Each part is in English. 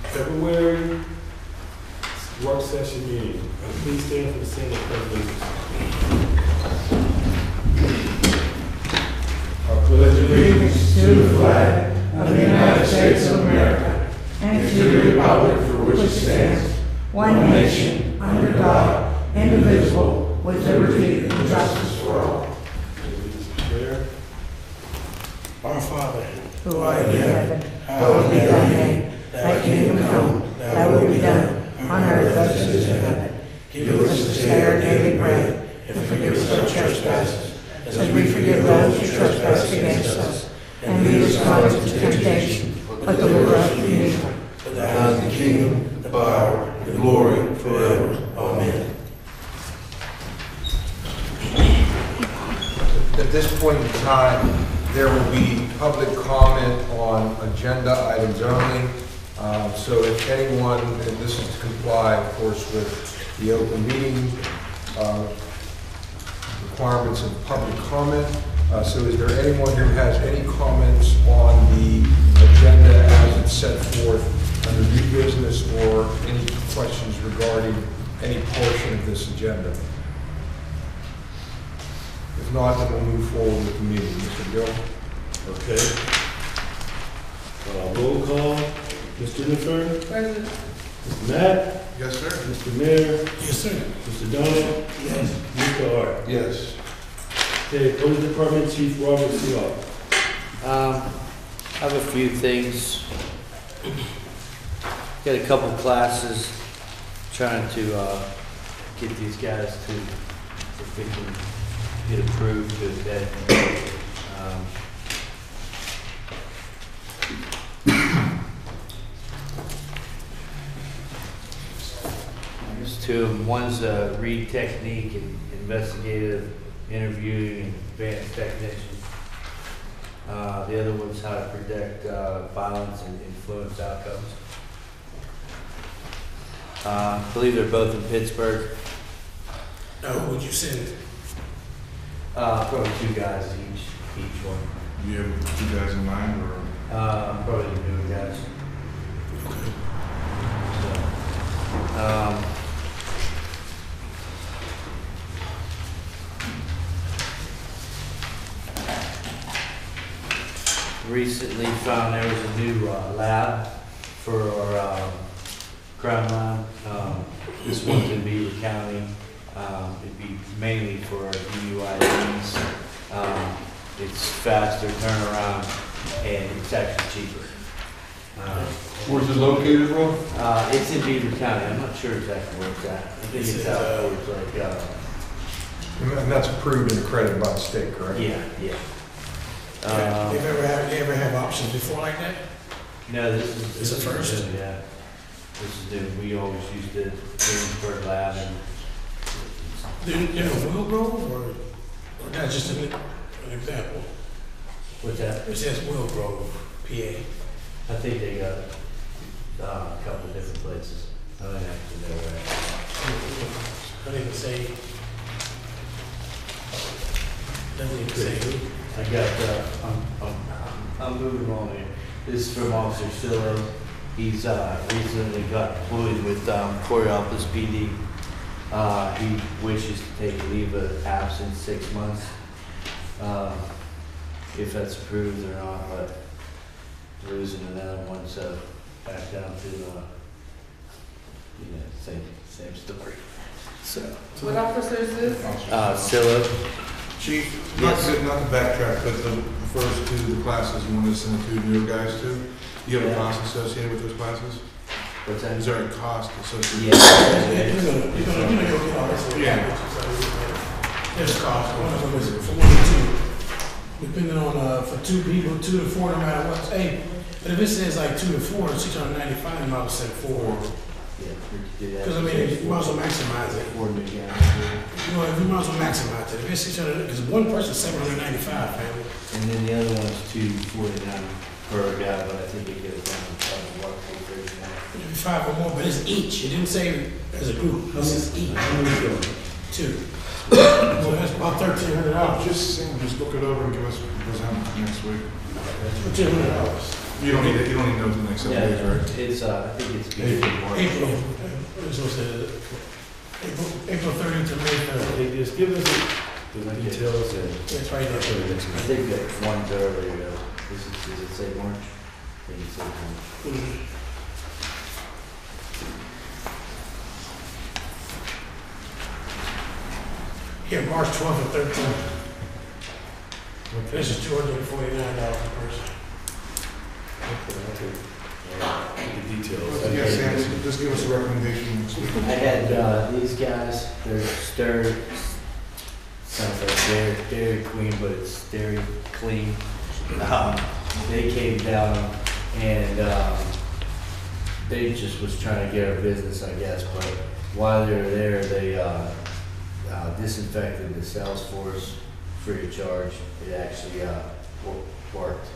February work session meeting. Please stand for the Senate President. I pledge allegiance to the flag of the United States of America and to the republic for which it stands, one nation, under God, indivisible, with liberty and justice for all. Our Father, who art in heaven, hallowed be thy name. Thy kingdom come, thy will be done, on earth as it is in heaven. Give us this day our daily bread, and forgive us our trespasses, as we forgive those who trespass against us. And lead us not into temptation, but deliver us from evil. for thine is the kingdom, the power, the glory, forever. Amen. At this point in time, there will be public comment on agenda items only. So if anyone, and this is to comply, of course, with the open meeting requirements of public comment. So is there anyone who has any comments on the agenda as it's set forth under new business, or any questions regarding any portion of this agenda? If not, then we'll move forward with the meeting. Mr. Gill? Okay. Roll call. Mr. Jennifer? Present. Mr. Matt? Yes, sir. Mr. Mayor? Yes, sir. Mr. Donald? Yes. Mr. Art? Yes. Okay, Police Department Chief Robert Seaw. I have a few things. Got a couple classes trying to get these guys to, if they can get approved to attend. There's two of them. One's a read technique and investigative interviewing and advanced technician. The other one's how to predict violence and influence outcomes. I believe they're both in Pittsburgh. Now, who would you send? Probably two guys each one. You have two guys in mind, or? Probably the newer guys. So, recently found there was a new lab for our crime line. This one's in Beaver County. It'd be mainly for our DUIs. It's faster turnaround and it's actually cheaper. Where's it located, Rob? It's in Beaver County. I'm not sure exactly where it's at. I think it's out towards like. And that's approved and accredited by the state, correct? Yeah. They ever have options before like that? No, this is a first? New, yeah. This is new. We always used the Williamsburg lab and. They're in Will Grove, or that's just an example? What's that? It says Will Grove, PA. I think they got a couple of different places. I don't actually know where. I didn't even say. Doesn't even say who. I got, I'm moving on here. This is from Officer Silla. He's recently got employed with Coriopolis PD. He wishes to take a leave of absence 6 months. If that's approved or not, but losing another one, so back down to same story. So What officer is this? Silla. Chief, Yes. not to backtrack, but the first two, the classes you want to send the two newer guys to, do you have a cost associated with those classes? What's that? Is there a cost associated? You're gonna go get all this. Yeah. There's a cost. One of them is for 1 or 2. Depending on, for 2 people, 2 to 4, no matter what. Hey, but if it says like 2 to 4, $695, you might as well say 4. Yeah, we could do that. Because I mean, you might as well maximize it. Or new guys. You know, you might as well maximize it. If it's 600, because one person $795, family. And then the other one's $249 per guy, but I think it goes down to $7 for 39. Maybe 5 or more, but it's each. It didn't say as a group. This is each. 2. So that's about $1,300. Just look it over and give us a present next week. $1,300. You don't need to know the next 7 days, Yeah, right? it's, I think it's beginning of March. April, this was April 30th to May 3rd. Okay, just give us the details and. It's right there. For the next I meeting. think that one's earlier though. Does it say March? I think it says March. Here, March 12th and 13th. Okay. This is $249 per person. Okay. The details. Yeah, Sam, just give us a recommendation next week. I had these guys, they're sounds like Dairy Queen, but it's Dairy Clean. They came down and they just was trying to get our business, I guess, but while they were there, they disinfected the sales force free of charge. It actually worked.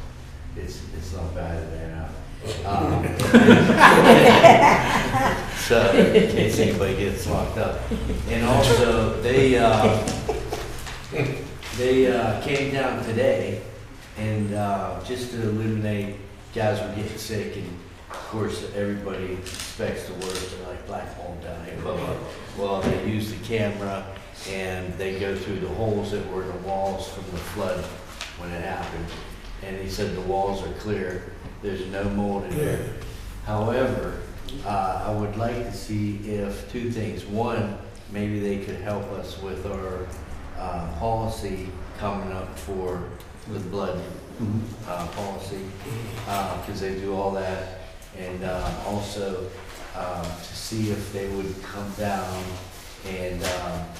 It's not bad in there now. So in case anybody gets locked up. And also they came down today and just to eliminate guys were getting sick, and of course everybody expects to work in like black hole down here. But well, they use the camera and they go through the holes that were in the walls from the flood when it happened. And he said the walls are clear. There's no mold in there. However, I would like to see if two things. One, maybe they could help us with our policy coming up for the blood policy, because they do all that. And also to see if they would come down and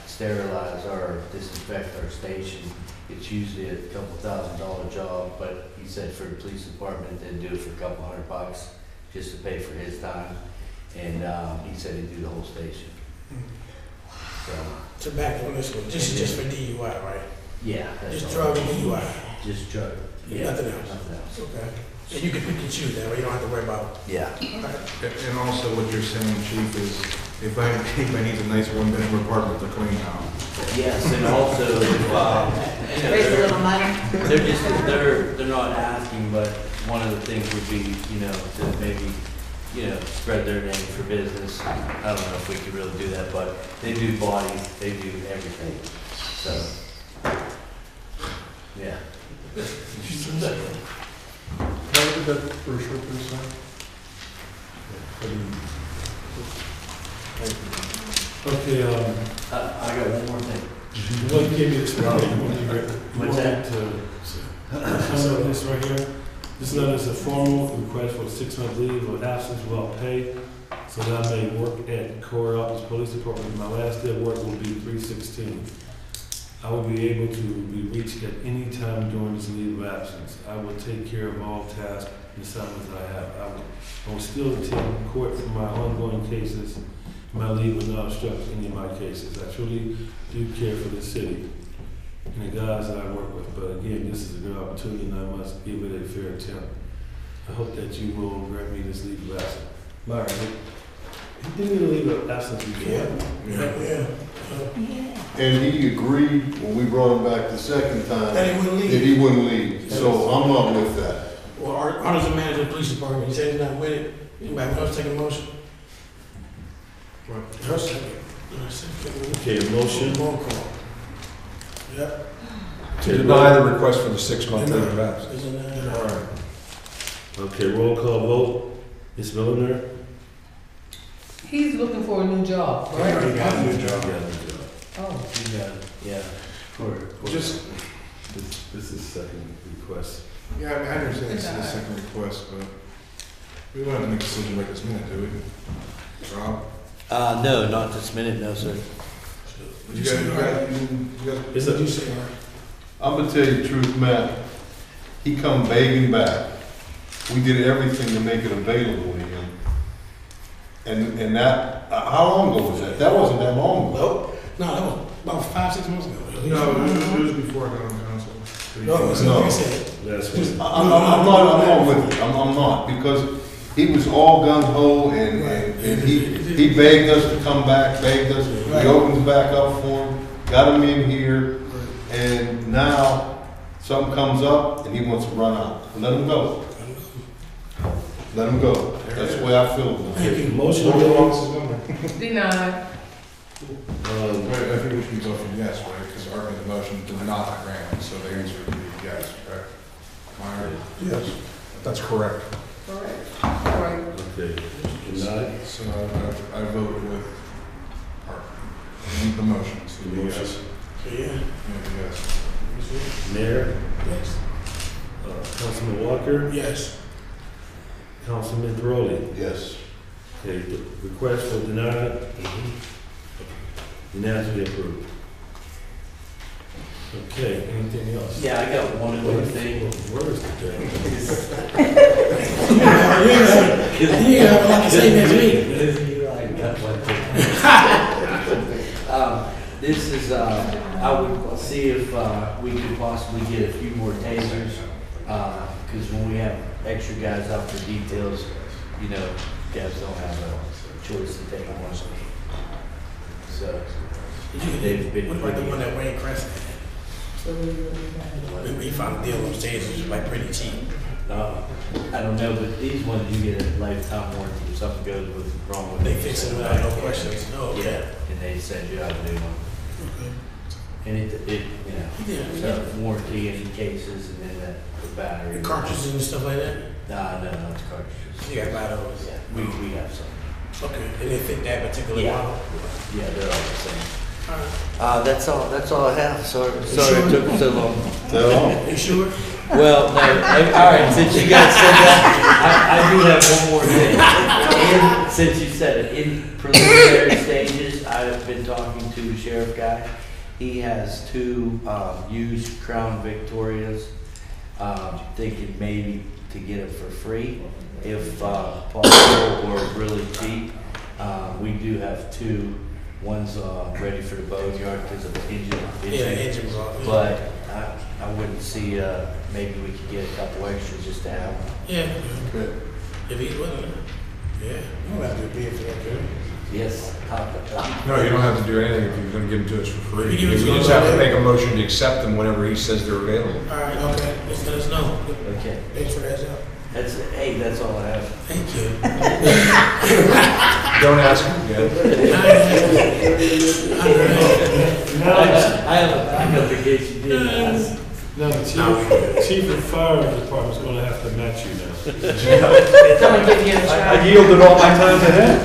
sterilize or disinfect our station. It's usually a couple $1,000 job, but he said for the police department, they'd do it for a couple $100 just to pay for his time. And he said he'd do the whole station. So, back on this one, this is just for DUI, right? yeah. that's Just all. drug and DUI. Just drug. Yeah. Nothing else. Nothing else. Okay. And you can pick and choose that, right? You don't have to worry about. Yeah. And also what you're saying, chief, is if anybody needs a nice one-bedroom apartment to clean out. Yes, and also, Raise a little money. they're not asking, but one of the things would be, to maybe, spread their name for business. I don't know if we could really do that, but they do body, they do everything. So, yeah. How did that first one this time? Okay, I got one more thing. what gave you this? What's that? Some of this right here. This letter is a formal request for a 6-month leave of absence without pay, so that I may work at Coraopolis Police Department. My last day of work will be 3/16. I will be able to be reached at any time during this leave of absence. I will take care of all tasks and assignments I have. I will still attend court for my ongoing cases. My leave will not obstruct any of my cases. I truly do care for the city and the guys that I work with, but again, this is a good opportunity and I must give it a fair attempt. I hope that you will grant me this leave of absence. Myron, he didn't even leave of absence before. Yeah. And he agreed when we brought him back the second time That he wouldn't that leave. he wouldn't leave. So I'm not with that. Well, Arnold's the manager of the police department. He said he's not with it. Anybody else take a motion? Her second. Okay, a motion. Roll call. Yep. To deny the request for the 6-month leave of absence. Isn't that? All right. Okay, roll call vote. Ms. Milliner? He's looking for a new job, He already right? got a new job. Oh, Yeah. Just, This is second request. yeah, I understand this is the second request, but we don't have to make a decision right this minute, do we? Rob? No, not this minute, no, sir. You guys, Is What did you it? say, Art? I'm gonna tell you the truth, Matt. He come begging back. We did everything to make it available to him. And that, how long ago was that? That wasn't that long ago. Nope. No, that was about 5-6 months ago. no, it was before I got on council. No, it's No. like I said. That's Just- what. I'm not with it. I'm not, because he was all gung ho and he begged us to come back, begged us. We opened it back up for him, got him in here, and now something comes up and he wants to run out. Let him go. Let them go. That's the way I feel. Thank you. Motion What to belongs to them? Denied. Right, I think we should vote for yes, right, because our motion did not grant, so the answer would be yes, correct? Am I right? Yes, that's correct. Correct. Right. Okay. Denied. So I vote with the motion, so the yes. Yeah. Yeah, yes. Mayor, Yes. Councilman Walker, Yes. Councilman Thorley. Yes. Okay, the request for denied. Unanimously approved. Okay, anything else? Yeah, I got one other thing. Where is the thing? You have a lot to say next week. This is, I would see if we could possibly get a few more tasers, because when we have extra guys out for details, you know, guys don't have a choice to take them on. So, they've been What about the pretty. one that Wayne Crescent had? We found a deal on tasers, like pretty cheap. I don't know, but these ones you get a lifetime warranty if something goes wrong with They them. fix it without no questions. Oh, Yeah, okay. and they send you out a new one. And it, you know, Yeah, so warranty in cases and then the battery. The cartridges and stuff like that? Nah, no, it's cartridges. You got buy those? Yeah, we have some. Okay, and they fit that particular Yeah. model? Yeah, they're all the same. Alright. That's all I have. Sorry it took so long. No. You sure? Well, no, all right, since you guys said that, I do have one more thing. And since you said it, in preliminary stages, I've been talking to the sheriff guy. He has 2 used Crown Victorias, thinking maybe to get them for free, if possible, or really cheap. We do have 2. One's ready for the boneyard because of the engine. Yeah, the engine was off. But I wouldn't see, maybe we could get a couple extras just to have them. Yeah, Good. if he's willing. Yeah, you don't have to be for that, good. Yes. No, you don't have to do anything if you're gonna give them to us for free. If you give it to We us just have to already. make a motion to accept them whenever he says they're available. Alright, okay, just let us know. Okay. Thanks for that, Joe. That's all I have. Thank you. Don't ask him again. I have a backup in case you didn't ask. Now, the chief of fire department's gonna have to match you now. Someone give you a try. I yielded all my time to him.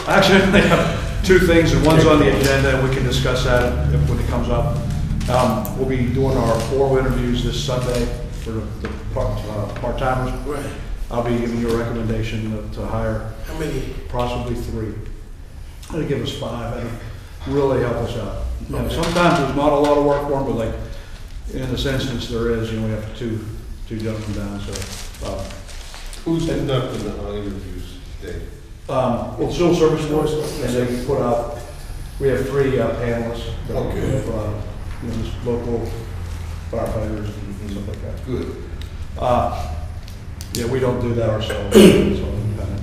Actually, I have 2 things, and one's on the agenda, and we can discuss that when it comes up. We'll be doing our oral interviews this Sunday for the part-timers. Right. I'll be giving you a recommendation to hire How many? possibly 3. That'll give us 5, and really help us out. And sometimes there's not a lot of work for them, but like, in this instance, there is, we have 2 gentlemen down, so. Who's conducting the interviews, Dave? Well, civil service force, and they put out, we have 3 panelists. that Okay. have, just local firefighters and stuff like that. Good. Yeah, we don't do that ourselves. It's all independent.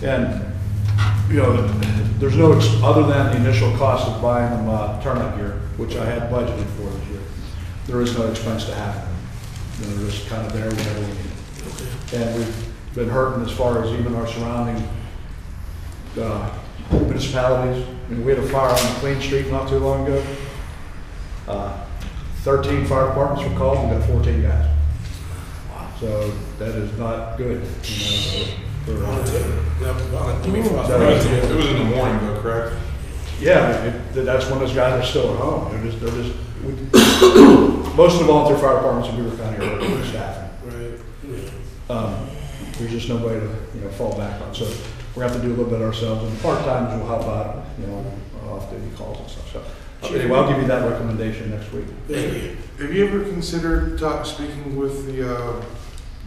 And, there's no, other than the initial cost of buying them turnout gear, which I had budgeted for this year, there is no expense to have them. They're just kind of there whenever we need them. And we've been hurting as far as even our surrounding municipalities. I mean, we had a fire on Clean Street not too long ago. 13 fire departments were called, we got 14 guys. So that is not good. Volunteer. It was in the morning though, correct? Yeah, that's when those guys are still at home. Most of the volunteer fire departments in Beaver County are working with staff. Right. There's just no way to fall back on. So we're gonna have to do a little bit ourselves, and part-timers will help out, off-duty calls and stuff. So anyway, I'll give you that recommendation next week. Thank you. Have you ever considered speaking with the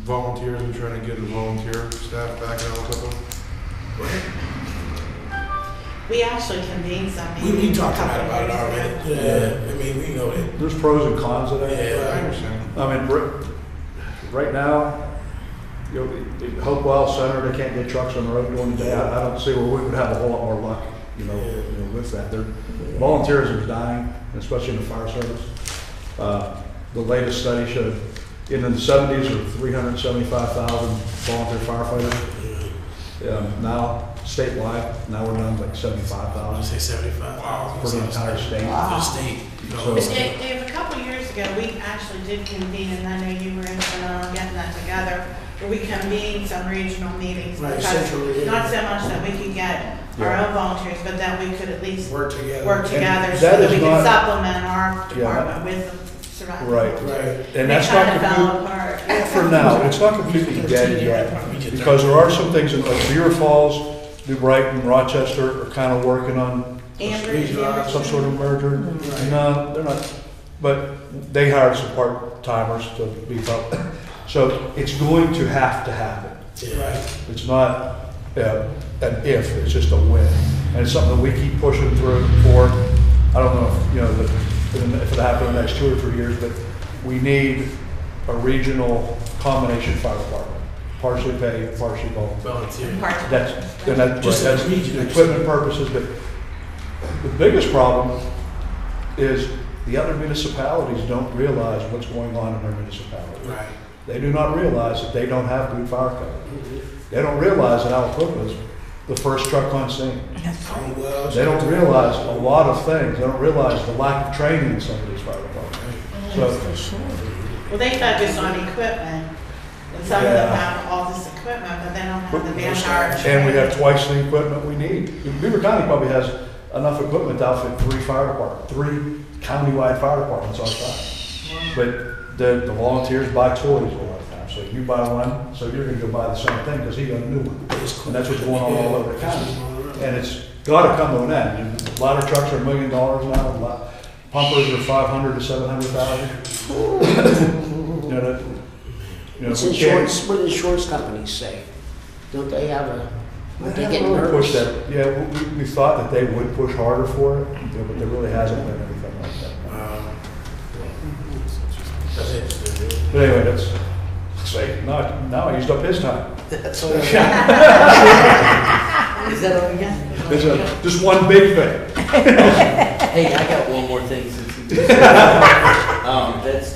volunteers and trying to get a volunteer staff back in Aliquippa? We actually convened something. We talked about it already. Yeah, I mean, we know that. There's pros and cons of that. Yeah, I understand. I mean, right now, Hopewell Center, they can't get trucks on the road during the day. I don't see where we would have a whole lot more luck, with that. Volunteers are dying, especially in the fire service. The latest study showed in the 70s, there were 375,000 volunteer firefighters. Now, statewide, now we're down to like I 75,000 would say 75. Wow. for the entire state. For the state. So- Dave, a couple years ago, we actually did convene, and I know you were instrumental in getting that together, where we convened some regional meetings. Right, because centrally, yeah. not so much that we could get our own volunteers, but that we could at least Work together. work together so that that is we could not- supplement our department with the surrounding. Right. Right. And that's They not kind of fell completely, apart. for now, it's not completely dead yet, because there are some things, like Beaver Falls, New Brighton, Rochester are kind of working on Andrew, some sort of merger. No, they're not, but they hired some part-timers to beef up. So it's going to have to happen. Right. It's not an if, it's just a when. And it's something that we keep pushing through for, I don't know if, you know, if it'll happen in the next 2 or 3 years, but we need a regional combination fire department. Partially paid, partially volunteer. Volunteer. That's Just that's a region. equipment purposes, but the biggest problem is the other municipalities don't realize what's going on in their municipality. Right. They do not realize that they don't have good fire cover. They don't realize that Aliquippa is the first truck on scene. Oh, well, They don't realize a lot of things. They don't realize the lack of training in some of these fire departments. So, well, they focus on equipment, and some of them Yeah. have all this equipment, but they don't have the manpower. and we have twice the equipment we need. Beaver County probably has enough equipment to outfit 3 fire departments, 3 countywide fire departments on site. But the volunteers buy toys a lot of times. So you buy one, so you're gonna go buy the same thing because he got a new one. And that's what's going on all over the county. And it's gotta come to an end. A lot of trucks are $1 million now, pumpers are 500 to 700,000. You know, that, you know, What's we insurance, can't, what do insurance companies say? Don't they have a, they are they haven't getting really pushed nervous? that. Yeah, we thought that they would push harder for it, but there really hasn't been anything like that. That's interesting. But anyway, that's, say, now I used up his time. That's all. Is that all you got? It's just one big thing. Hey, I got one more thing since you just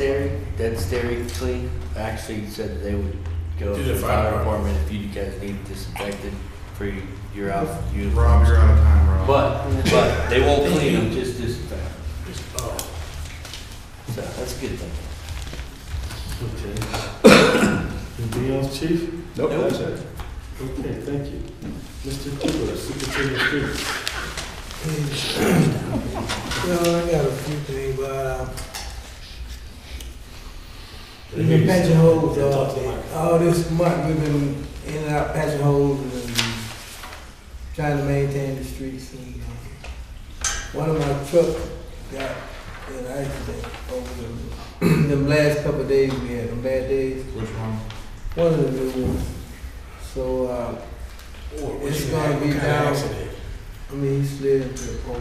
Dead's Dairy Clean actually said that they would go to the fire department if you guys need disinfected for your out. Rob, you're out of time, Rob. But they won't clean them, just disinfect. So that's a good thing. Okay. Anything else, chief? Nope, that's it. Okay, thank you. Mr. Cooper, Superintendent of Streets. I got a few things, but we've been patching holes all this month. We've been in and out patching holes and trying to maintain the streets. And one of my trucks got in an accident over the last couple of days. We had some bad days. Which one? One of the new ones. So it's gonna be down. I mean, he slid into the pole.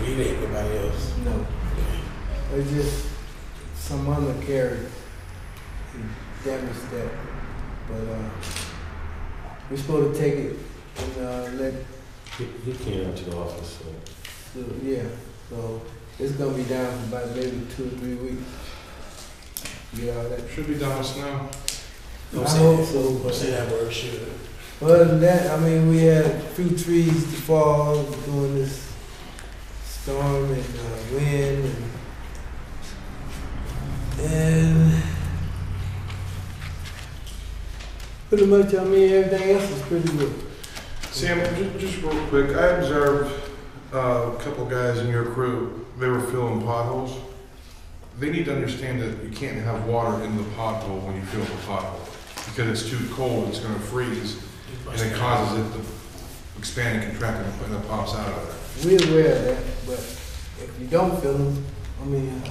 He ain't nobody else. No. It's just some undercarriage. He damaged that. But we're supposed to take it and let. He came out to the office, so. Yeah. So it's gonna be down for about maybe 2 or 3 weeks. Get all that. Should be done with snow. I hope so. Don't say that word, should. Other than that, I mean, we had a few trees to fall during this storm and wind, and pretty much, I mean, everything else is pretty good. Sam, just real quick, I observed a couple guys in your crew, they were filling potholes. They need to understand that you can't have water in the pothole when you fill the pothole, because it's too cold, it's gonna freeze. And it causes it to expand and contract and it pops out of We're aware of that, but if you don't feel them, I mean,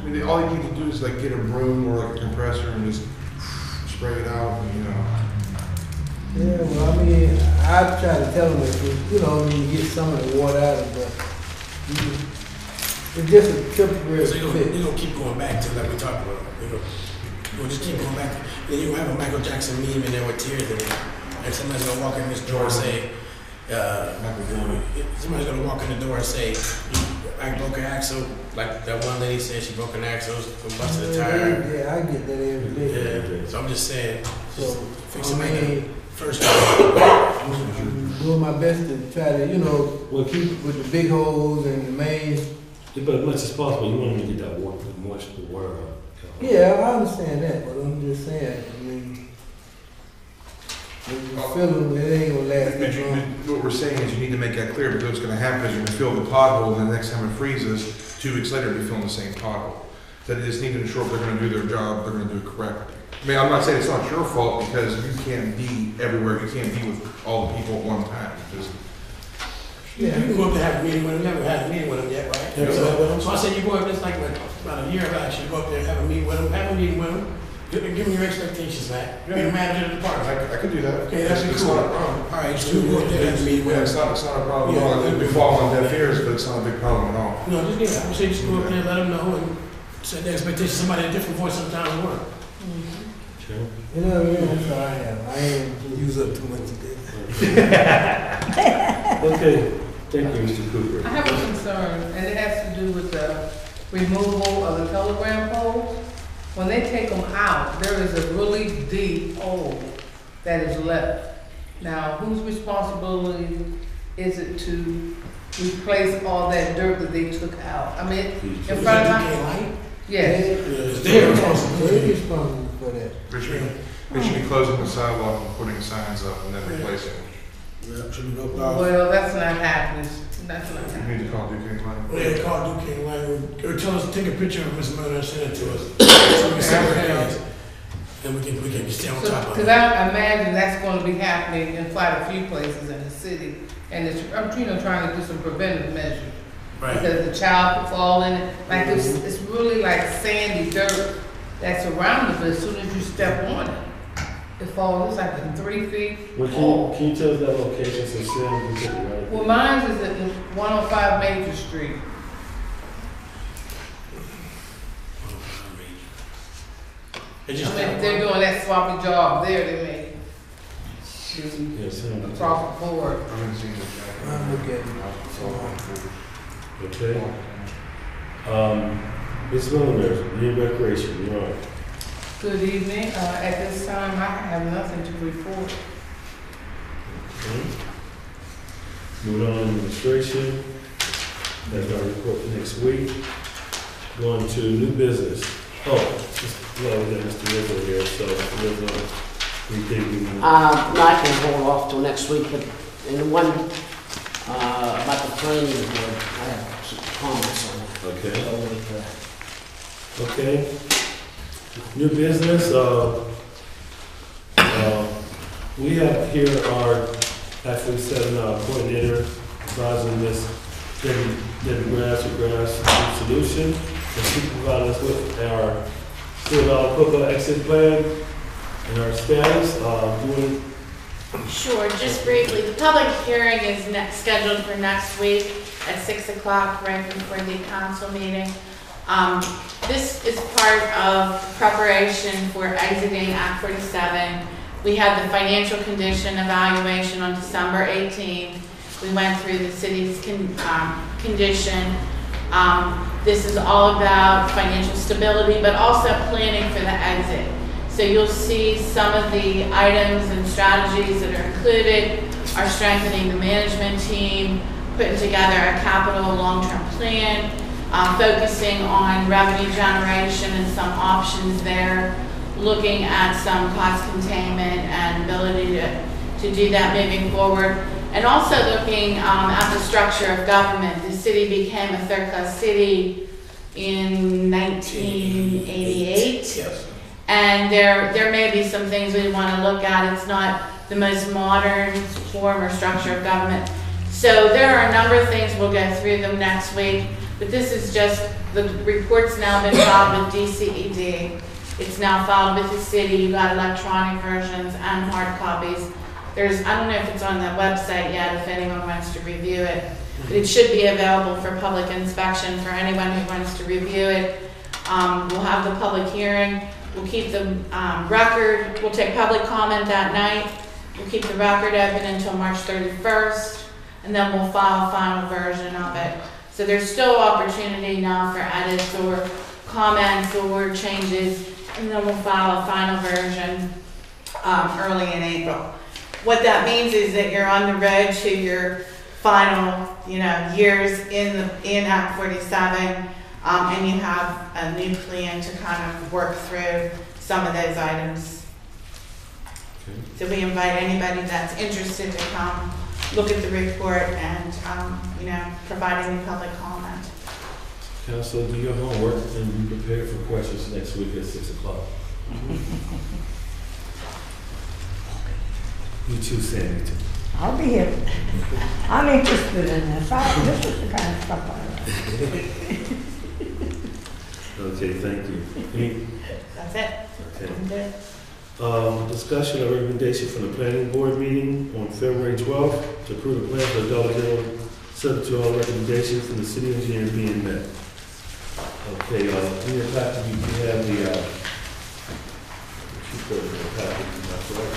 there. All you need to do is like get a broom or like a compressor and just spray it out and, you know. yeah, well, I mean, I try to tell them that, you know, you get some of the water out of it, but it's just a temporary So fix. you're gonna keep going back to like we talked about. You'll just keep going back. Then you'll have a Michael Jackson meme in there with tears in it. And somebody's gonna walk in this door and say, somebody's gonna walk in the door and say, I broke an axle, like that one lady said she broke an axle from busting a tire. Yeah, I get that every day. Yeah, so I'm just saying, So, fix I somebody mean, first. I'm doing my best to try to, Well, keep, with the big holes and the mains. but as much as possible, you want them to get that water, moisture, the water out. Yeah, I understand that, but I'm just saying, I mean, the feeling, it ain't gonna last that long. What we're saying is you need to make that clear, because what's gonna happen is you're gonna fill the pothole, and the next time it freezes, 2 weeks later, you're filling the same pothole. That they just need to ensure if they're gonna do their job, they're gonna do it correctly. I mean, I'm not saying it's not your fault, because you can't be everywhere, you can't be with all the people at one time. Just, You can go up there and have a meeting with them, never had a meeting with them yet, right? Yeah. So I said you go up, it's like about a year ago, I should go up there and have a meeting with them, Give me your expectations, Matt. You're the manager of the department. I could do that. Okay, that's It's cool. not a problem. All right, just go up there and have a meeting with Yeah, them. it's not a problem at Yeah. all. It'd be falling on deaf ears, but it's not a big problem at all. No, I would say just go up there and let them know and set the expectations. Somebody a different voice sometimes will work. Sure. You know what I mean? That's all I have. I ain't use up too much today. Okay, thank you, Mr. Cooper. I have a concern, and it has to do with the removal of the telegram poles. When they take them out, there is a really deep hole that is left. Now, whose responsibility is it to replace all that dirt that they took out? I mean, in front of my, yes. It's They're their responsibility. responsible for that. They should be closing the sidewalk and putting signs up and then replacing them. Yeah, should we go off? Well, that's not happening. That's not You happening. need to call Duke Line. Yeah, call Duquesne Line, or tell us, take a picture of Ms. Miller and send it to us. So we can see what it is. Then we can stay on top of Because it. I imagine that's going to be happening in quite a few places in the city. And it's, I'm, trying to do some preventive measures. Right. Because the child could fall in it. Like it's really like sandy dirt that's around it, but as soon as you step on it, it falls, it's like in 3 feet. Well, can you tell us that location so Sam can take it right? Well, mine is at 105 Major Street. It I just mean, if they're doing that sloppy job there, they may Yeah, Sam. do a proper board. I haven't seen this guy. I'll look at it. Okay. Ms. Miller, Youth Recreation, you're on. Good evening. At this time, I have nothing to report. Okay. Moving on to administration. That's our report for next week. Going to new business. Oh, well, we got Mr. Rizzo here, so Rizzo, we think we can. No, I can hold off till next week, but in the one, about the planning board, I have some comments on it. Okay. So I'll wait for that. Okay. New business, we have here our, actually seven coordinator, advising Ms. Debbie Grass or Grass Solution, and she provided us with our Aliquippa exit plan and our status. Sure, just briefly, the public hearing is scheduled for next week at 6 o'clock, right before the council meeting. This is part of preparation for exiting Act 47. We had the financial condition evaluation on December 18th. We went through the city's condition. This is all about financial stability, but also planning for the exit. So you'll see some of the items and strategies that are included are strengthening the management team, putting together a capital long-term plan, focusing on revenue generation and some options there, looking at some cost containment and ability to do that moving forward, and also looking at the structure of government. The city became a third-class city in 1988. Yes. And there may be some things we want to look at. It's not the most modern form or structure of government. So there are a number of things, we'll go through them next week. But this is just, the report's now been filed with DCED. It's now filed with the city. You got electronic versions and hard copies. I don't know if it's on the website yet, if anyone wants to review it. But it should be available for public inspection for anyone who wants to review it. We'll have the public hearing. We'll keep the record. We'll take public comment that night. We'll keep the record open until March 31st, and then we'll file a final version of it. So there's still opportunity now for edits or comments or changes, and then we'll file a final version early in April. What that means is that you're on the road to your final, years in Act 47, and you have a new plan to kind of work through some of those items. Okay. So we invite anybody that's interested to come look at the report and, provide any public comment. Council, do your homework and be prepared for questions next week at 6 o'clock. You too, Sandy. I'll be here. I'm interested in this. This is the kind of stuff I like. Okay, thank you. That's it. Okay. I'm good. Discussion of recommendation from the planning board meeting on February 12th to approve a plan for Dollar General subject to all recommendations from the city engineer being met. Okay, in your packet you have the, keep going in the packet, is that correct?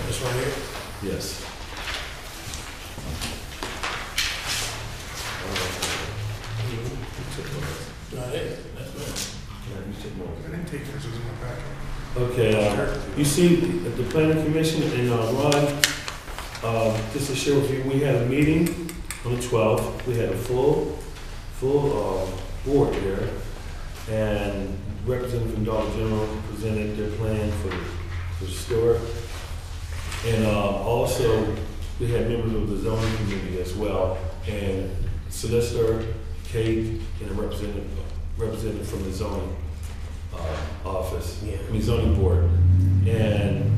This one here? Yes. That's I didn't take this, it was in my packet. Okay, you see at the planning commission and Ron, just to share with you, we had a meeting on the 12th. We had a full board there, and representative from Dollar General presented their plan for the store. And also, we had members of the zoning committee as well, and solicitor, Kate, and a representative from the zoning office, zoning board. And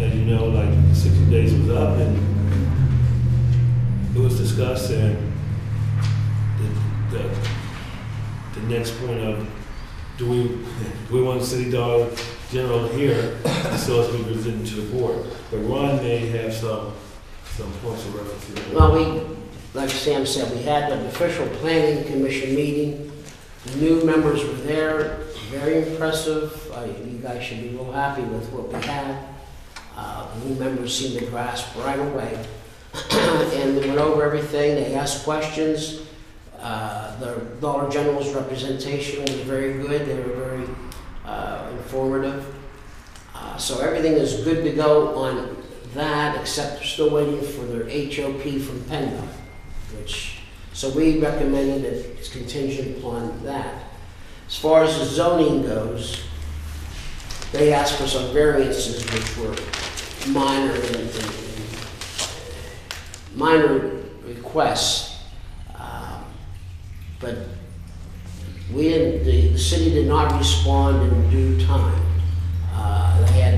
as you know, like 60 days was up and it was discussed, and the next point of, do we want City Dollar General here so as we present to the board? But Ron may have some points of reference here. Well, like Sam said, we had an official planning commission meeting. The new members were there, very impressive. You guys should be real happy with what we had. The new members seemed to grasp right away. And they went over everything, they asked questions. The Dollar General's representation was very good, they were very informative. So everything is good to go on that, except they're still waiting for their HOP from PennDOT, so we recommended that it's contingent upon that. As far as the zoning goes, they asked for some variances which were minor requests, but the city did not respond in due time. They had,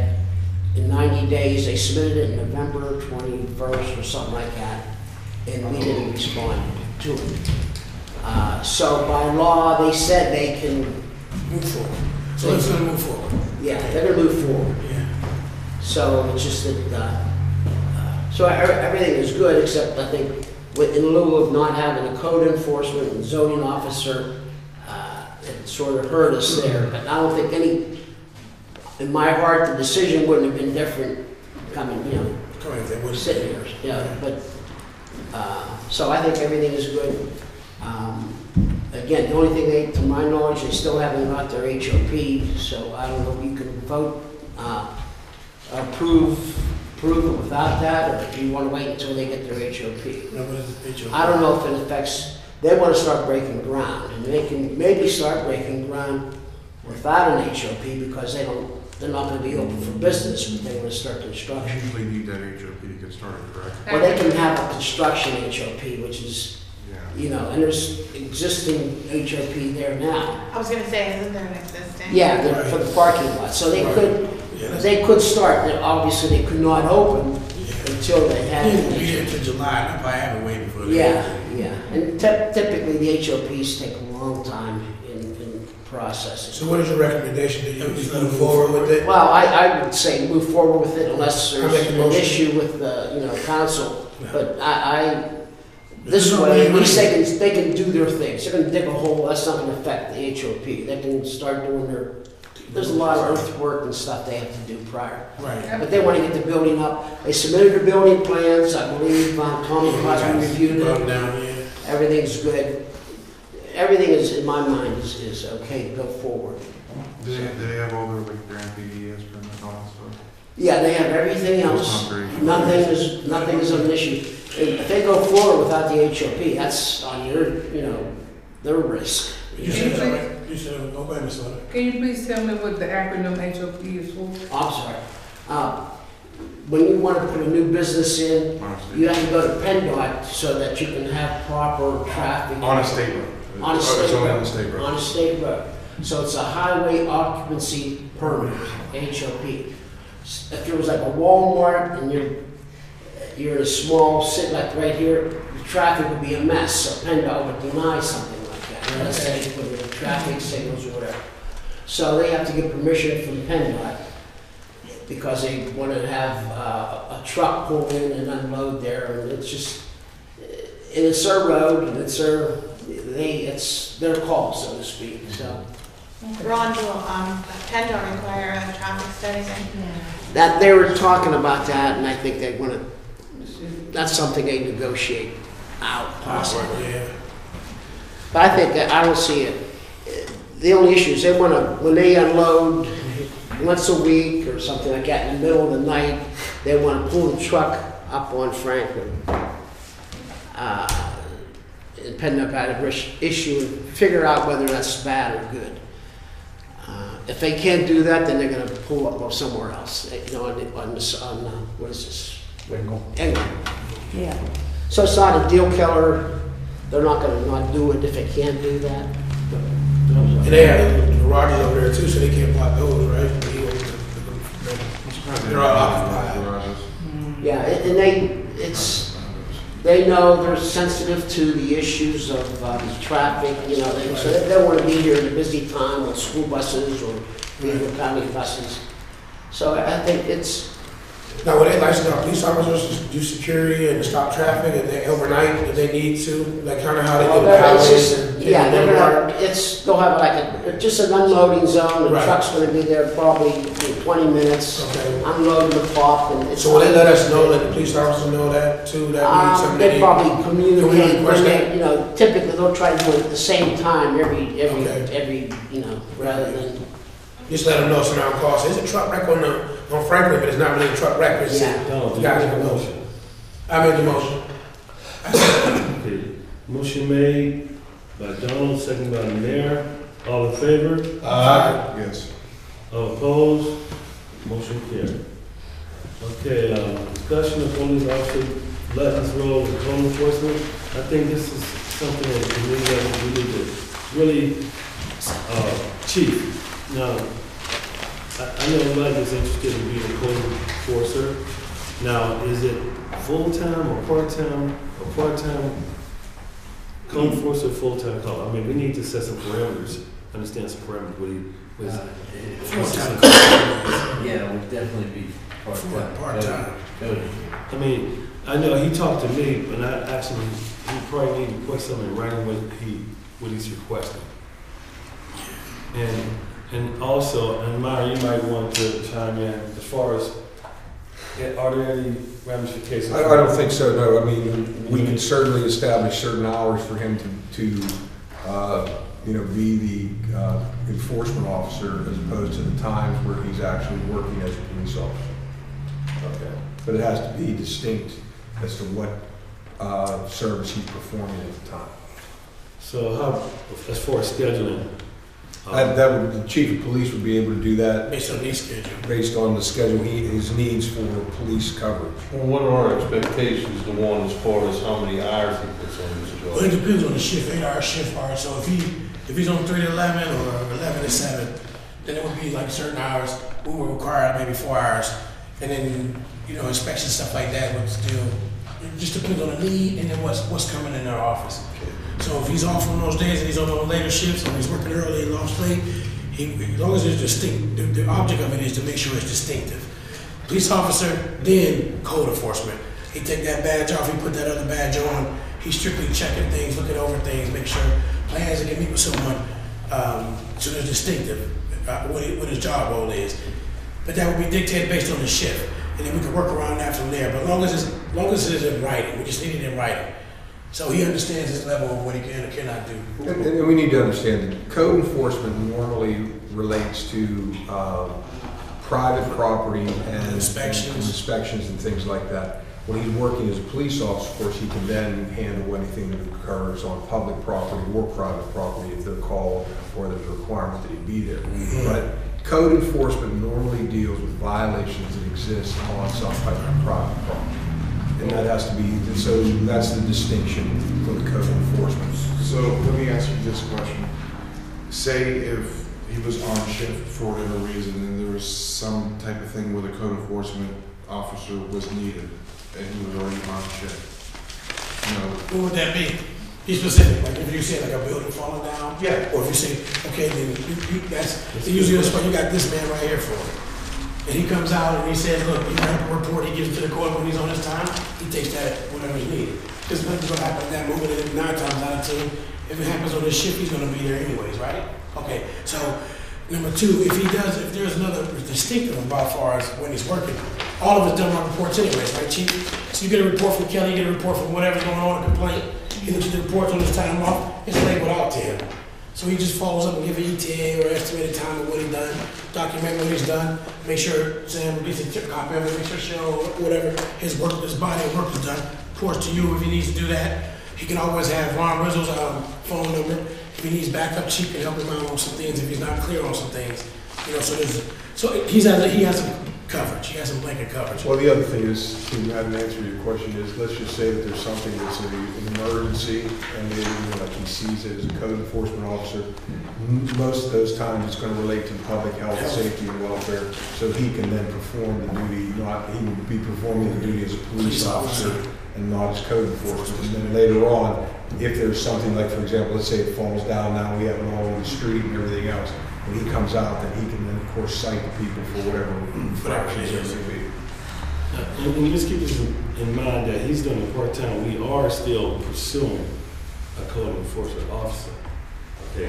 in 90 days, they submitted it in November 21st or something like that, and we didn't respond to it. So by law, they said they can move forward. So let's not move forward. Yeah, they're gonna move forward. Yeah. So it's just that, so everything is good, except I think in lieu of not having a code enforcement and zoning officer, it sort of hurt us there. But I don't think in my heart, the decision wouldn't have been different coming, Correct, they would sitting here. Yeah, but, so I think everything is good. Again, the only thing to my knowledge, they still haven't got their HOP, so I don't know if you can vote, approve it without that, or if you want to wait until they get their HOP. No, what is HOP? I don't know if it affects, they want to start breaking ground, and they can maybe start breaking ground without an HOP because they're not going to be open for business, but they want to start You construction. usually need that HOP to get started, correct? Well, they can have a construction HOP, which is, Yeah. and there's existing HOP there now. I was gonna say, isn't there an existing? Yeah, for the parking lot, so they could start, obviously they could not open until they had. It won't be here until July, and I probably haven't waited for it. Yeah, and typically the HOPs take a long time in processing. So what is your recommendation? Do you move forward with it? Well, I would say move forward with it unless I'll make there's the an motion. issue with the, council. Yeah. But this way, at least they can do their things. They're gonna dig a hole, that's not gonna affect the HOP. They can start doing their there's a lot of earthwork and stuff they have to do prior. Right. But they want to get the building up. They submitted the building plans, I believe, Tommy Crosby reviewed it. Down, yeah. Everything's good. Everything is, in my mind, is okay to go forward. Do they have all their, like, their MPDS permit and all that stuff? Yeah, they have everything else. Nothing is an issue. If they go forward without the HOP, that's on their risk. You said, go ahead, Ms. Slaughter. Can you please tell me what the acronym HOP is for? I'm sorry. When you want to put a new business in, you have to go to PennDOT so that you can have proper traffic. On a state road. On a It's state only road. on a state road. On a state road. So it's a highway occupancy permit, HOP. If there was like a Walmart and you're in a small city like right here, the traffic would be a mess. So PennDOT would deny something like that. Unless they put in traffic signals or whatever. So they have to get permission from PennDOT because they want to have a truck pull in and unload there, and it's just, and it's their road, and it's their call, so to speak. So Ron, will PennDOT require a traffic study then? that they were talking about that, and I think they want to. That's something they negotiate out possibly. Yeah. But I think that I don't see it. The only issue is they want to, when they unload once a week or something like that in the middle of the night, they want to pull the truck up on Franklin. And PennDOT got a issue and figure out whether that's bad or good. If they can't do that, then they're going to pull up somewhere else. On what is this? Engle. Yeah. So it's not a deal killer. They're not going to not do it if they can't do that. And they have the garages over there too, so they can't block those, right? They're all occupied. Yeah, and they know they're sensitive to the issues of traffic, so they don't want to be here in a busy time with school buses or family buses. So I think it's. Now, would they license our police officers to do security and to stop traffic and they overnight if they need to? Like kind of how they do the highways and yeah, they'll have just an unloading zone. The Right. truck's going to be there probably 20 minutes. Okay. Unloading the pop, and it's. So will they let us know, let the police officers know that too? That we need something They probably communicate request when that? they, typically they'll try to do it at the same time Okay. every rather than. Just let them know it's around call. So there's a truck wreck on Franklin, but it's not really a truck wreck. It's Donald, you did you guys make a know. motion? I made the motion. Okay. Motion made by Donald, second by the mayor. All in favor? Yes. All opposed? Motion carried. Okay, discussion of police officer Levin's role in code enforcement. I think this is something that the community we need to really, chief. Now, I know Levin is interested in being a code enforcer. Now, is it full-time or part-time code enforcer, full-time code? I mean, we need to set some parameters, understand some parameters. Yeah, it would definitely be part-time. Part-time. I mean, I know he talked to me, but I actually, he probably need to put something in writing what he's requesting. And also, and Myra, you might want to chime in as far as, are there any ramifications? I don't think so, no. I mean, we can certainly establish certain hours for him to be the enforcement officer as opposed to the times where he's actually working as a police officer. Okay. But it has to be distinct as to what service he's performing at the time. So how, as far as scheduling? The chief of police would be able to do that Based on these schedule. based on the schedule, his needs for police coverage. Well, what are our expectations, the one as far as how many hours he puts on this Well, it job? depends on the shift, 8-hour shift hour. So if he's on 3 to 11 or 11 to 7, then it would be like certain hours. We would require maybe 4 hours. And then, inspection stuff like that would still, it just depends on the need and then what's coming in their office. So if he's off on those days and he's on those later shifts or he's working early and off late, as long as it's distinct, the object of it is to make sure it's distinctive. Police officer, then code enforcement. He take that badge off, he put that other badge on. He's strictly checking things, looking over things, make sure plans that can meet with someone. So they're distinctive. what his job role is. But that would be dictated based on the shift, and then we could work around that from there. But as long as it's in writing, we just need it in writing. So he understands his level of what he can or cannot do. And we need to understand that code enforcement normally relates to private property and inspections and things like that. When he's working as a police officer, of course, he can then handle anything that occurs on public property or private property if they're called or there's a requirement that he be there. But code enforcement normally deals with violations that exist on some type of private property. And that has to be, so that's the distinction for the code enforcement. So let me ask you this question. Say if he was on shift for whatever reason and there was some type of thing where the code enforcement officer was needed and he was already on shift. What would that be? Be specific, like if you say like a building falling down? Yeah. Or if you say, okay, then usually that's what you got this man right here for. And he comes out and he says, look, you have a report, he gives it to the court when he's on his time, he takes that whatever is needed. Because nothing's gonna happen in that movement, and 9 times out of 10, if it happens on his shift, he's gonna be there anyways, right? Okay, so number 2, if there's another distinctive about far as when he's working, all of us done our reports anyways, right, Chief? So you get a report from Kelly, you get a report from whatever's going on, a complaint, he looks at the reports on his time off, it's labeled out to him. So he just follows up and give an ETA or estimated time of what he's done, document what he's done, make sure Sam gets a copy of it, make sure Cheryl, whatever, his body of work is done, reports to you if he needs to do that. He can always have Ron Rizzo's phone number. If he needs backup, Chief can help him out on some things if he's not clear on some things. You know, so he has some coverage. He has some blanket coverage. Well, the other thing is, to have an answer to your question is, let's just say that there's something that's an emergency, and maybe like he sees it as a code enforcement officer. Most of those times, it's going to relate to public health, safety, and welfare, so he can then perform the duty. He would be performing the duty as a police officer and not as code enforcement. And then later on, if there's something like, for example, let's say it falls down, now we have it all on the street and everything else. When he comes out, then he can then, of course, cite the people for whatever infractions there may be. And just keep this in mind that he's doing it part-time. We are still pursuing a code enforcement officer. Okay,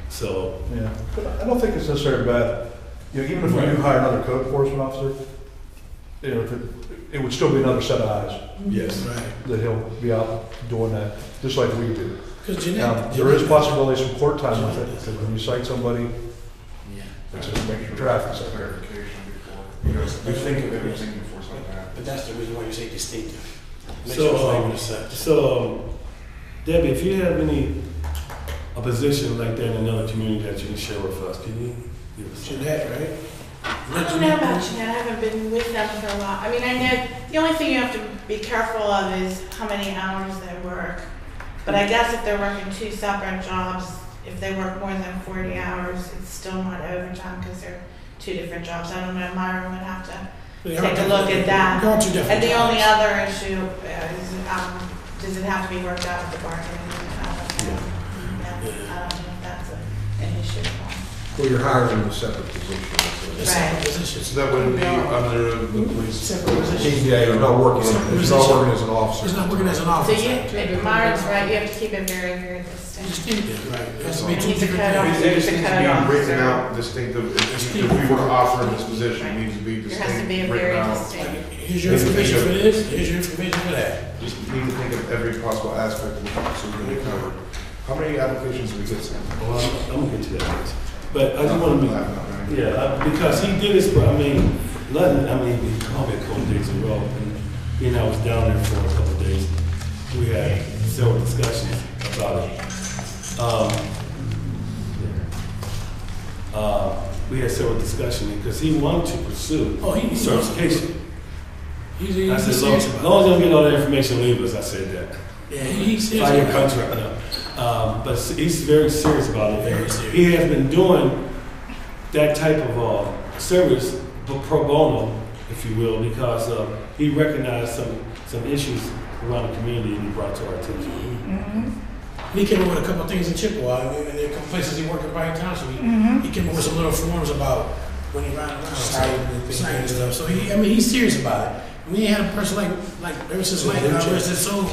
so. Yeah, but I don't think it's necessarily bad. You know, even if we do hire another code enforcement officer, you know, it would still be another set of eyes. Yes. Right. That he'll be out doing that, just like we do. Now, there is possibilities from court time with it, because when you cite somebody, it's just make sure traffic is there. Verification before. You know, we think of everything before something happens. But that's the reason why you say distinctive. Make So, sure it's labeled as such. So, Debbie, if you have a position like that in another community that you can share with us, can you give us? Jeanette, right? I don't know about Jeanette, I haven't been with them for a while. I mean, I know the only thing you have to be careful of is how many hours they work. But I guess if they're working 2 separate jobs, if they work more than 40 hours, it's still not overtime because they're 2 different jobs. I don't know, Myron would have to take a look at that. And the only other issue is, does it have to be worked out with the bargaining unit? I don't know. I don't know if that's an issue. Well, you're hiring in a separate position. Right. So that wouldn't be under the police. Separate position. Yeah, he's not working as an officer. He's not working as an So officer. Myron's right, you have to keep it very, very distinct. Distinctive, right. It has to be And 2 he's a different code things. officer. It just needs to be Code written officer. out distinctive. If we were to offer him this position, it needs to be There has to be a distinct, very written out. distinct. Here's your information for this, here's your information for that. Just need to think of every possible aspect of it so we can be covered. How many applications do we get? Well, I'm gonna get to that next. But I just want to be, because he did his, he called me a couple days in a row, and I was down there for a couple of days. We had several discussions about it. We had several discussions because he wanted to pursue certification. I said, as long as you don't get all that information, leave us. I said that. Yeah, he's 5-year contract. No. But he's very serious about it. Very serious. He has been doing that type of service pro bono, if you will, because he recognized some issues around the community and he brought to our attention. Mm-hmm. He came up with a couple of things in Chippewa, and there are a couple places he worked in Brian Township. He came up with some little forms about when he ran around, signing and stuff. So he's serious about it. We ain't had a person like ever since Soul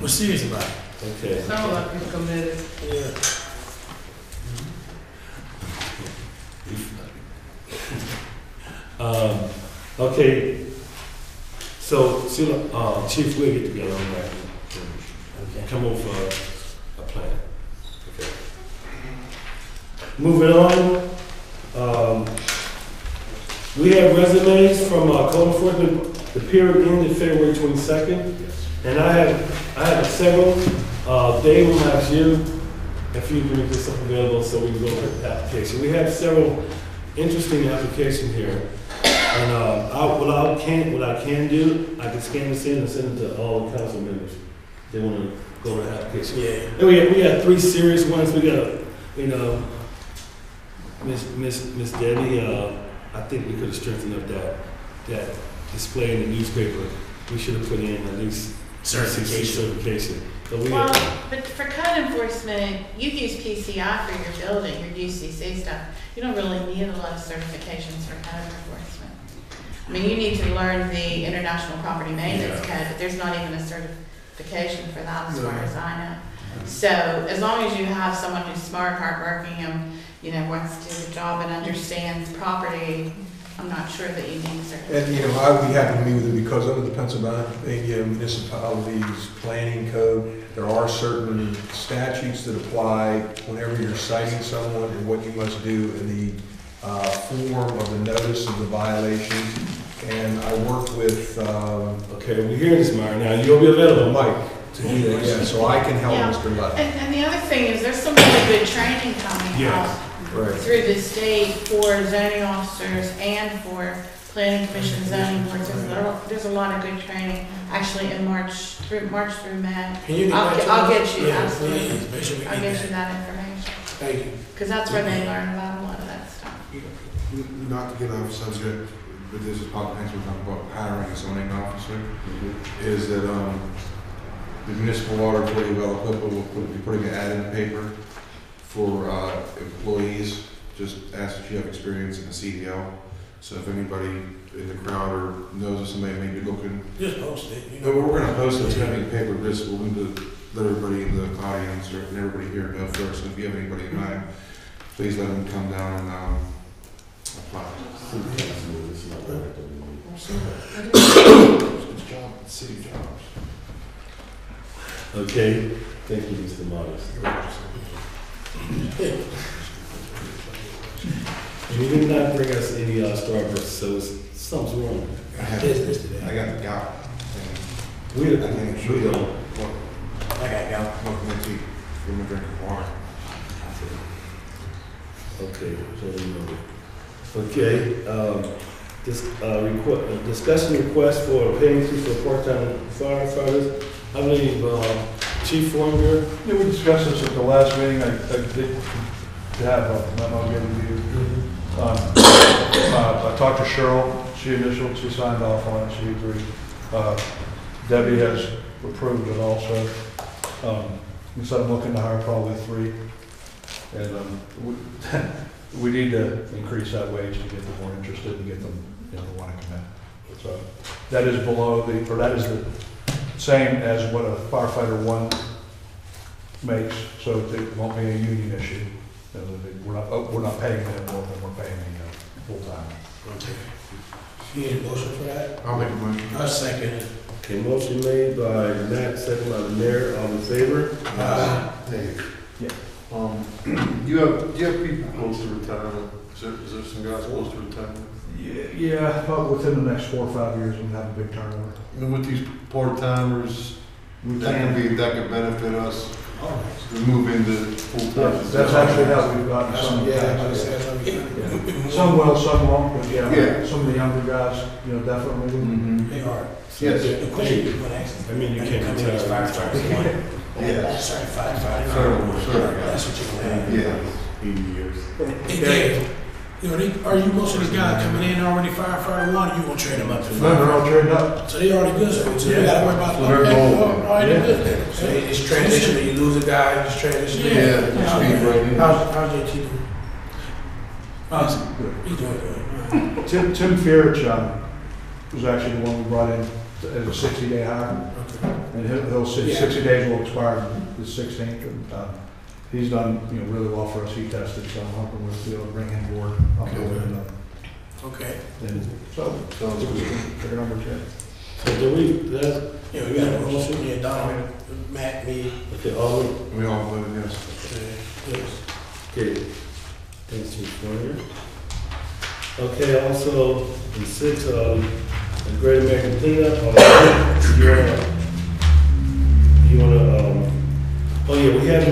was serious about it. Okay. Sound like he's committed. Yeah. Okay, so, Chief, we'll get together on that. Okay. Come over for a plan. Okay. Moving on, we have resumes from code enforcement. The period ended February 22nd, and I have several. Dave will ask you if you can make this stuff available so we can go over the application. We have several interesting applications here, and what I can do, I can scan this in and send it to all the council members. They want to go over the application. Yeah. And we got 3 serious ones. We got, Miss Debbie. I think we could have strengthened up that display in the newspaper. We should have put in at least certification. So but for code enforcement, you use PCI for your building, your UCC stuff. You don't really need a lot of certifications for code enforcement. I mean, you need to learn the International Property Maintenance Code, but there's not even a certification for that as far as I know. So as long as you have someone who's smart, hardworking, and wants to do the job and understands property, I'm not sure that you need certification. And, I would be happy to meet with you because under the Pennsylvania Municipalities Planning Code, there are certain statutes that apply whenever you're citing someone and what you must do in the form of the notice of the violation. And I work with... okay, we're hearing this, Myron. Now, you'll be available, Mike, to do that, yeah, so I can help Mr. Lett. And the other thing is there's some really good training coming out. Right. Through the state for zoning officers and for planning commission zoning boards. There's a lot of good training actually in March through May. I'll get you, absolutely. I'll get you that information. Thank you. Because that's where they learn about a lot of that stuff. Not to get off subject, but this is Pop Hanks, we're talking about hiring a zoning officer, is that the municipal water authority of Aliquippa will be putting an ad in the paper for employees. Just ask if you have experience in the CDL. So if anybody in the crowd or knows of somebody may be looking. Just post it. No, but we're going to post it. It's going to be in paper. We're going to let everybody in the audience and everybody here know first. And if you have anybody in mind, please let them come down and apply. City jobs. Okay, thank you, Mr. Modest. You did not bring us any Starburst, so something's wrong. I got the gout. We don't. I got gout. Give me a drink of water. Okay, so okay. Discussion request for a pay increase for part-time firefighters. I believe Chief Former. Yeah, we discussed this at the last meeting. I did have a memo given to you. I talked to Cheryl. She initialed. She signed off on it. She agreed. Debbie has approved it also. So I'm looking to hire probably 3. And we need to increase that wage to get them more interested and get them, to want to commit. So that is that is the same as what a firefighter 1 makes, so it won't be a union issue. We're not paying them more than we're paying full-time. Okay. You need a motion for that? I'll make a motion. I'll second it. Okay, motion made by Matt, second by the mayor. All in favor? You have people close to retirement. Is there some guys close to retirement? Yeah, but within the next 4 or 5 years, we'll have a big turnover. And with these part-timers, that could benefit us. We move into full-time. That's actually how we've gotten some. Some will, some won't, but some of the younger guys, definitely. Mm-hmm. They are. Yes. The question you're going to ask. I mean, you can't retire. Yes. Certified. That's what you're going to have. Yeah. 80 years. Hey, Dave, are you most of these guys coming in already firefighter 1, or you going to train them up to No, they're all trained up. So they already good, so you got to worry about already good then. So it's transition, you lose a guy, just transition. How's JT doing? He's doing good. Tim Fierich was actually the one we brought in as a 60-day hire. And he'll 60 days will expire the 16th. And, he's done really well for us. He tested, so I'm hoping we'll be able to bring him aboard. Okay. And so figure number 10. So do we, that's, Yeah, we got a motion, yeah, Don, Matt, me. okay, all, We all voted yes. Yes. okay. Thanks, Chief Warrior. Okay, also, in 6, the Great American Cleanup, you wanna, oh yeah, we have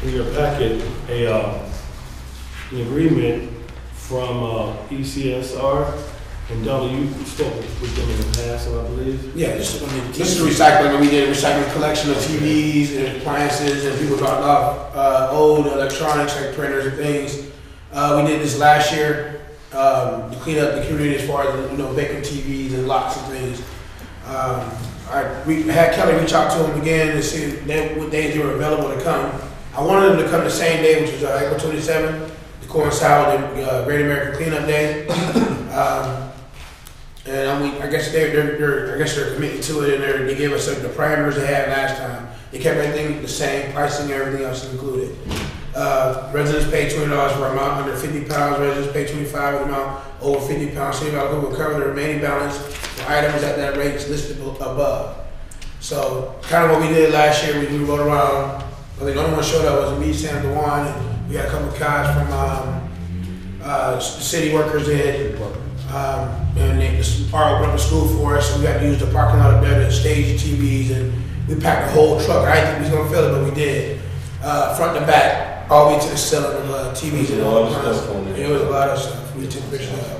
in your packet, an agreement from, ECSR, and Donna, you spoke with them in the past, I believe? Yeah, this is recycling. We did a recycling collection of TVs and appliances, and people dropped off old electronics like printers and things. We did this last year to clean up the community as far as vacant TVs and locks and things. We had Kelly reach out to them again to see what days they were available to come. I wanted them to come the same day, which is April 27th, to coincide with the Great American Cleanup Day. And I guess they're committed to it, and they gave us the parameters they had last time. They kept everything the same, pricing, everything else included. Residents pay $20 for an amount under 50 pounds. Residents pay $25 for an amount over 50 pounds. City of Aliquippa will cover the remaining balance for items at that rate listed above. So, kind of what we did last year, we rode around. I think the only one showed up was me, Sam, Dewan, and we had a couple of guys from city workers in. And this part opened up a school for us, so we had to use the parking lot up there to stage the TVs, and we packed the whole truck. I didn't think we was gonna fill it, but we did. Front to back, all the way to the ceiling of TVs and all kinds. It was a lot of stuff. We took pictures of.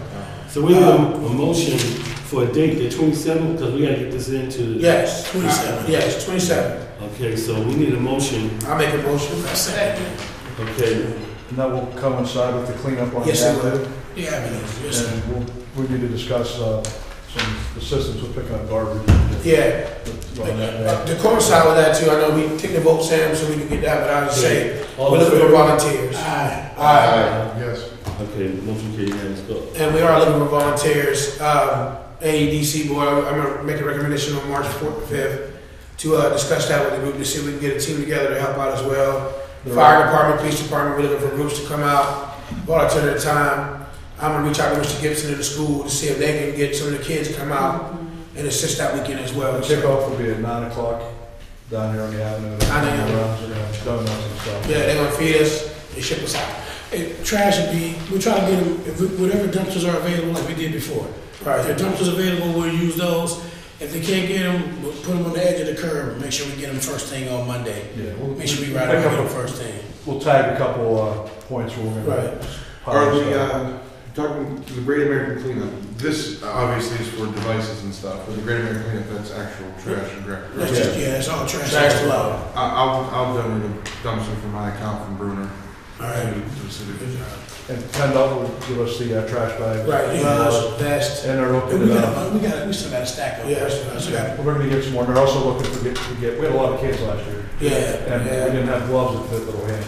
So we need a motion for a date, the 27th, because we gotta get this into. Yes, 27. Yes, 27. Okay, so we need a motion. I'll make a motion. That's it. Okay. And that will coincide with the cleanup on the Yes, it avenue. will. Yeah, yes. And we need to discuss some assistance with picking up garbage. Yeah. On that day. To coincide with that too, I know we take the vote, Sam, so we can get that, but I would say All we're in looking for favor? volunteers. Aye. Yes. Okay, motion carried, let's go. And we are looking for volunteers. AEDC board, I'm gonna make a recommendation on March 4th, 5th to discuss that with the group to see if we can get a team together to help out as well. Fire department, police department, we're looking for groups to come out, volunteer at a time. I'm gonna reach out to Mr. Gibson in the school to see if they can get some of the kids to come out and assist that weekend as well. The kickoff will be at 9 o'clock down here on the avenue. 9 a.m. They're gonna have donuts and stuff. Yeah, they're gonna feed us and ship us out. And trash would be, we try to get them, whatever dumpsters are available like we did before. Right. If there are dumpsters available, we'll use those. If they can't get them, we'll put them on the edge of the curb. Make sure we get them first thing on Monday. Yeah, Make sure we ride them first thing. We'll tag a couple points where we're gonna. Right. Are we talking to the Great American Cleanup? This obviously is for devices and stuff, but the Great American Cleanup, that's actual trash and garbage. That's just, it's all trash. Trash to loud. I'll donate a dumpster from my account from Bruner. All right. To the city. And $10 will give us the trash bags. Right, gloves, vest. And they're looking We at, we still got a stack of Yeah, them. we're gonna get some more. They're also looking to get, we had a lot of kids last year. Yeah, And we yeah. didn't have gloves that fit little hands.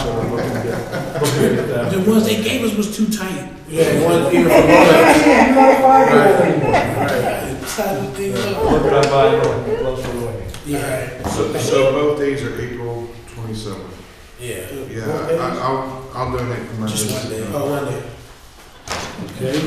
So we're looking to get that. The ones they gave us was too tight. Yeah, the ones even for grown-ups. Working on buying gloves for little hands. Yeah. So both days are April 27th. Yeah. Yeah, I'll donate from my. Just one day. Oh, one day. Okay.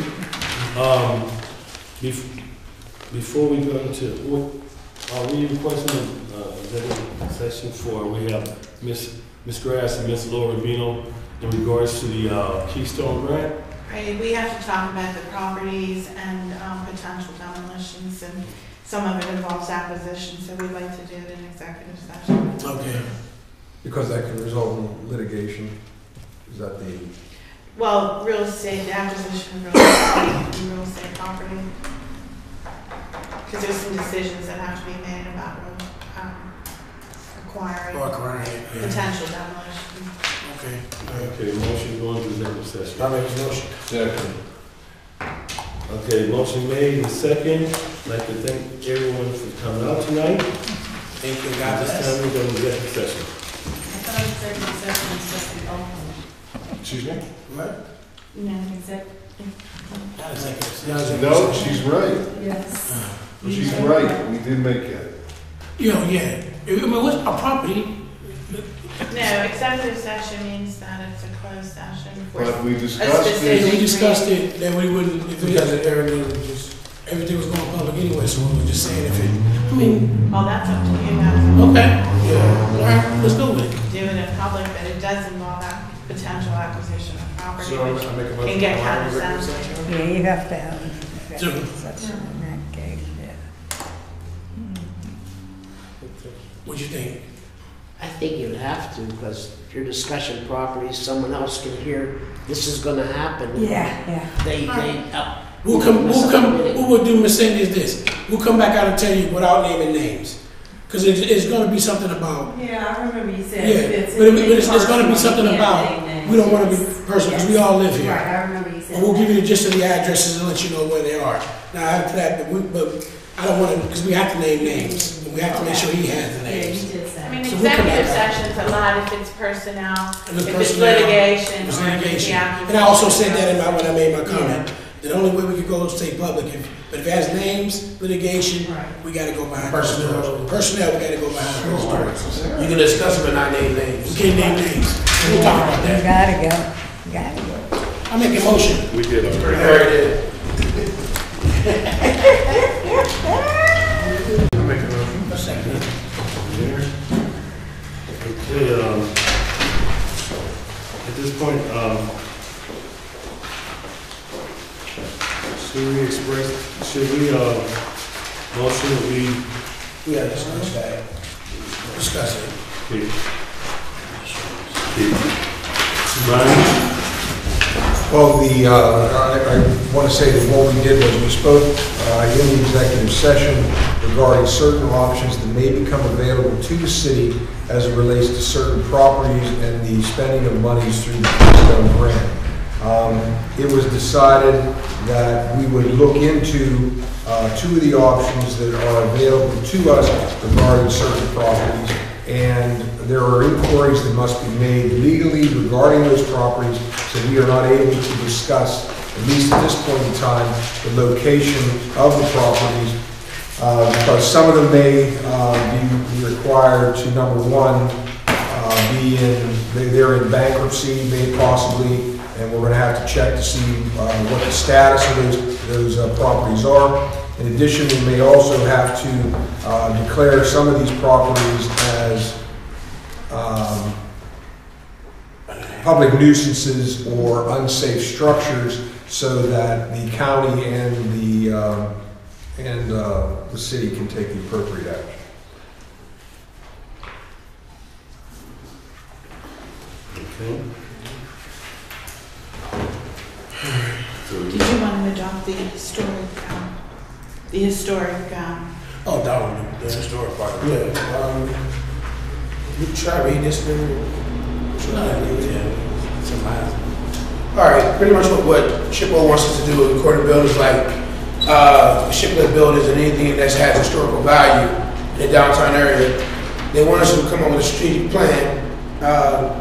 Before we go into, what, we requesting executive session for, we have Miss Grass and Miss Laura Rubino in regards to the Keystone Grant. Right, we have to talk about the properties and potential demolitions, and some of it involves acquisition, so we'd like to do it in executive session. Okay. Because that can result in litigation. Is that the? Well, real estate, the acquisition of real estate property. Because there's some decisions that have to be made about acquiring potential demolition. Okay. Okay, motion going to executive session. I'll make a motion. Second. Okay, motion made and second. I'd like to thank everyone for coming out tonight. Thank you, At God this bless. time, we're going to executive session. Excuse me? What? No, Not executive. No, she's right. Yes. She's right. We did make it. Yeah. I mean, what's our property? No, executive session means that it's a closed closed session for But we a discussed If specific we discussed reason. it, then we wouldn't, if we had it, everything was going public anyway, so we were just saying if it, I mean, Well, that's up to you guys. okay, yeah, all right, let's go with it. Do it in public, but it does involve that potential acquisition of property, So I which make a can motion. get to kind of go into executive sensitive. session? Yeah, you have to have Sure. an executive in that case, yeah. What you think? I think you'd have to, because if you're discussing properties, someone else can hear, this is gonna happen. Yeah. They, What we'll do, Ms. Cindy, is this, we'll come back out and tell you without naming names. Cause it's gonna be something about, Yeah, I remember you said. yeah, but it's gonna be something about, we don't wanna be personal, cause we all live here. Right, I remember you said. And we'll give you the gist of the addresses and let you know where they are. Now, after that, but I don't wanna, cause we have to name names, and we have to make sure he has the Yeah, you names. did say. I mean, So we'll come executive back. sessions a lot if it's personnel, If it's if it's personnel, litigation, It's or if it's litigation. the And I also said that in my, when I made my comment. The only way we could go is stay public, but if it has names, litigation, Right. we gotta go behind personnel. Personnel, we gotta go behind those doors. You can discuss them and not name names. We can't name names. We'll talk about You that. gotta go, gotta go. I make a motion. We did already. Very good. I make a motion. A second. Okay, at this point, should we, motion that we, Yeah, discuss that. Discuss it. okay. Ryan? Well, I want to say that what we did was we spoke in the executive session regarding certain options that may become available to the city as it relates to certain properties and the spending of monies through the Keystone Grant. It was decided that we would look into two of the options that are available to us regarding certain properties, and there are inquiries that must be made legally regarding those properties, so we are not able to discuss, at least at this point in time, the location of the properties, because some of them may be required to, number one, they're in bankruptcy, may possibly, and we're going to have to check to see what the status of those properties are. In addition, we may also have to declare some of these properties as public nuisances or unsafe structures, so that the county and the city can take the appropriate action. Okay. Did you want to adopt the historic, Oh, that one, the historic part. Yeah. You try to read this thing. All right, pretty much what SHPO wants us to do is record the buildings like SHPO buildings and anything that has historical value in the downtown area. They want us to come up with a strategic plan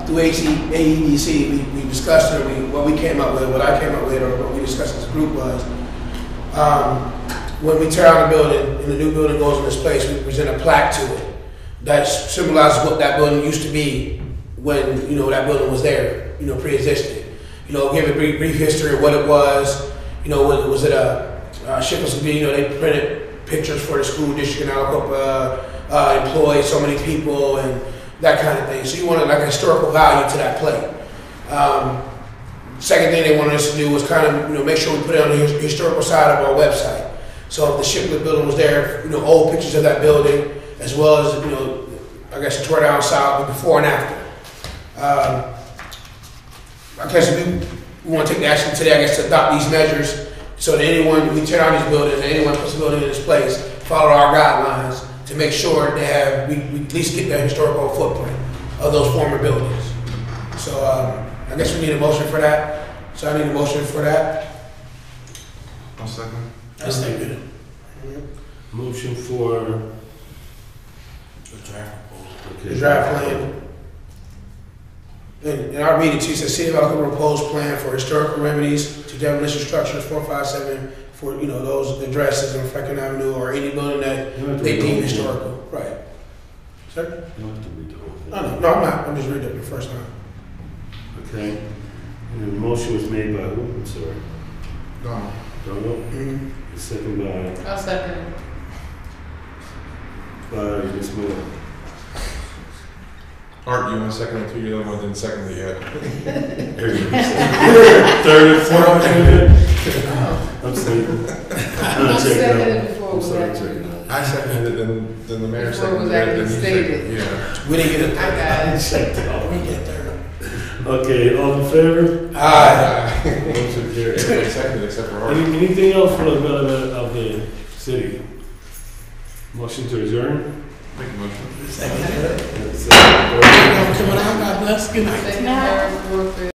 through AEDC. We discussed it. What we came up with, what I came up with, or what we discussed as a group was when we tear down the building and the new building goes in this place, we present a plaque to it that symbolizes what that building used to be when that building was there, pre-existing. Give a brief history of what it was. Was it a SHPO? They printed pictures for the school district in Aliquippa, employed so many people and that kind of thing. So you wanted like a historical value to that plate. Second thing they wanted us to do was kind of make sure we put it on the historical side of our website. So if the SHPO building was there, old pictures of that building, as well as I guess the tore down south, before and after. I guess we want to take the action today, I guess, to adopt these measures so that we tear down these buildings and anyone puts a building in this place, follow our guidelines to make sure they we at least get the historical footprint of those former buildings. So I guess we need a motion for that. So I need a motion for that. I'll second. That's good. Motion for, The draft plan. And I'll read it to you. It says, City of Aliquippa proposed plan for historical remedies to demolition structures 457 for, those addresses on Franklin Avenue or any building that they deem historical. Right. Sir? you don't have to read the whole thing. No, I'm not. I'm just reading it the first time. Okay. The motion was made by who? I'm sorry. Donald. Donald? Second by I'll second. Ms. Miller. Art, you want to second it too? You're the one that didn't second it yet. Third and fourth. I'm saying. I'm checking before I'm we sorry, got checking out. I seconded it, then the mayor Before it seconded was it, actually then you stated. seconded it. Yeah. We didn't get it. I got it. Checked out. We didn't get third. Okay, all in favor? Aye. Motion carried. Everybody seconded except for Art. Anything else for the betterment of the city? Motion to adjourn? Make a motion. Second. Second. Come on out, God bless. Good night. Second, third, fourth, fifth.